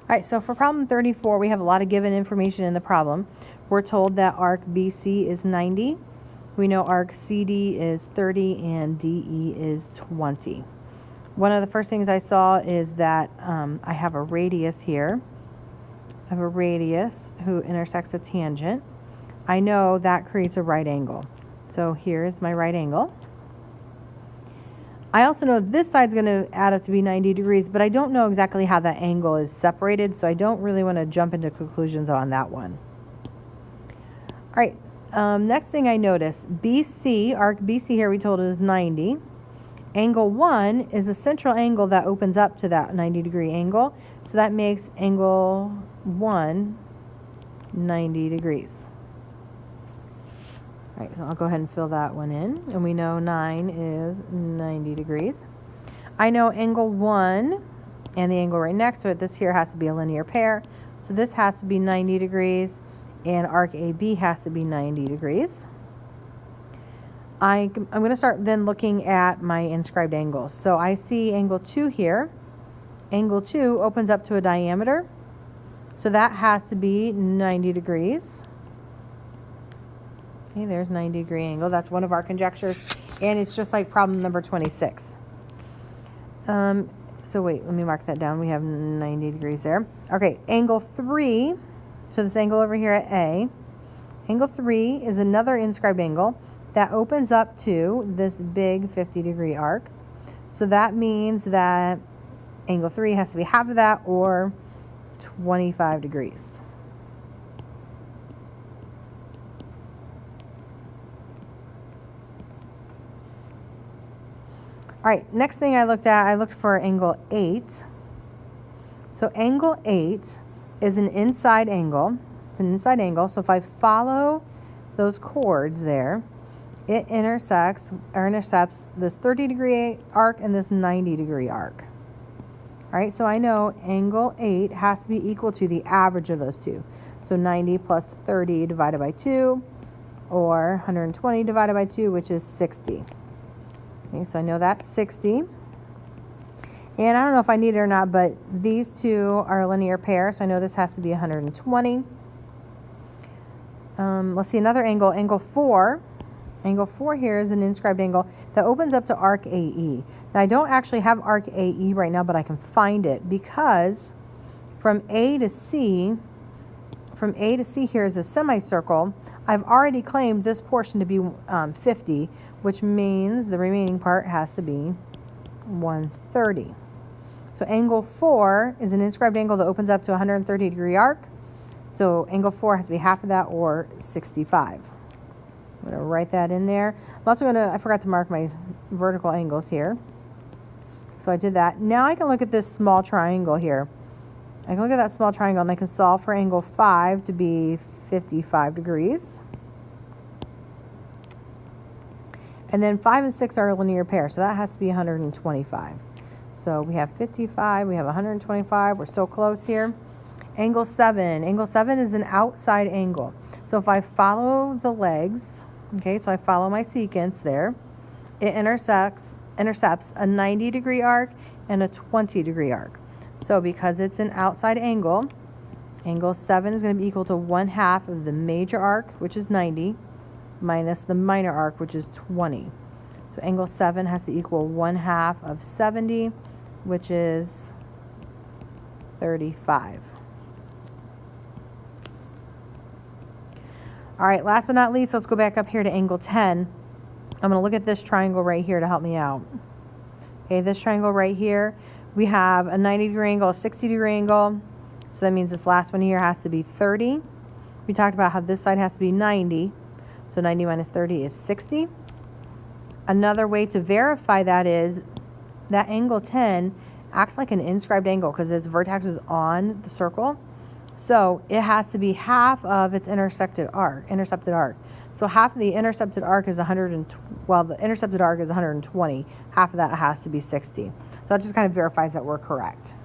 All right, so for problem 34, we have a lot of given information in the problem. We're told that arc BC is 90. We know arc CD is 30 and DE is 20. One of the first things I saw is that I have a radius here. I have a radius who intersects a tangent. I know that creates a right angle. So here is my right angle. I also know this side's going to add up to be 90 degrees, but I don't know exactly how that angle is separated, so I don't really want to jump into conclusions on that one. All right, next thing I noticed, BC, arc BC here we told is 90. Angle 1 is a central angle that opens up to that 90 degree angle, so that makes angle 1 90 degrees. All right, so I'll go ahead and fill that one in, and we know 9 is 90 degrees. I know angle 1 and the angle right next to it, this here has to be a linear pair, so this has to be 90 degrees, and arc AB has to be 90 degrees. I'm going to start then looking at my inscribed angles. So I see angle 2 here. Angle 2 opens up to a diameter, so that has to be 90 degrees. Okay, there's 90 degree angle. That's one of our conjectures, and it's just like problem number 26. So wait, let me mark that down. We have 90 degrees there. Okay, angle 3, so this angle over here at A, angle 3 is another inscribed angle that opens up to this big 50 degree arc. So that means that angle 3 has to be half of that, or 25 degrees. All right, next thing I looked for angle 8. So angle 8 is an inside angle. It's an inside angle. So if I follow those chords there, it intercepts this 30 degree arc and this 90 degree arc. All right, so I know angle 8 has to be equal to the average of those two. So 90 plus 30 divided by 2, or 120 divided by 2, which is 60. Okay, so I know that's 60. And I don't know if I need it or not, but these two are a linear pair, so I know this has to be 120. Let's see another angle, angle 4. Angle 4 here is an inscribed angle that opens up to arc AE. Now I don't actually have arc AE right now, but I can find it because from A to C here is a semicircle. I've already claimed this portion to be 50, which means the remaining part has to be 130. So angle 4 is an inscribed angle that opens up to a 130 degree arc. So angle 4 has to be half of that, or 65. I'm going to write that in there. I'm also I forgot to mark my vertical angles here. So I did that. Now I can look at this small triangle here. I can look at that small triangle and I can solve for angle 5 to be 55 degrees. And then 5 and 6 are a linear pair, so that has to be 125. So we have 55, we have 125, we're so close here. Angle 7. Angle 7 is an outside angle. So if I follow the legs, okay, so I follow my sequence there, it intercepts a 90 degree arc and a 20 degree arc. So because it's an outside angle, angle 7 is going to be equal to 1/2 of the major arc, which is 90, minus the minor arc, which is 20. So angle 7 has to equal 1/2 of 70, which is 35. All right, last but not least, let's go back up here to angle 10. I'm going to look at this triangle right here to help me out. Okay, this triangle right here, we have a 90 degree angle, a 60 degree angle. So that means this last one here has to be 30. We talked about how this side has to be 90. So 90 minus 30 is 60. Another way to verify that is that angle 10 acts like an inscribed angle because its vertex is on the circle. So it has to be half of its intercepted arc. So half of the intercepted arc is the intercepted arc is 120. Half of that has to be 60. So that just kind of verifies that we're correct.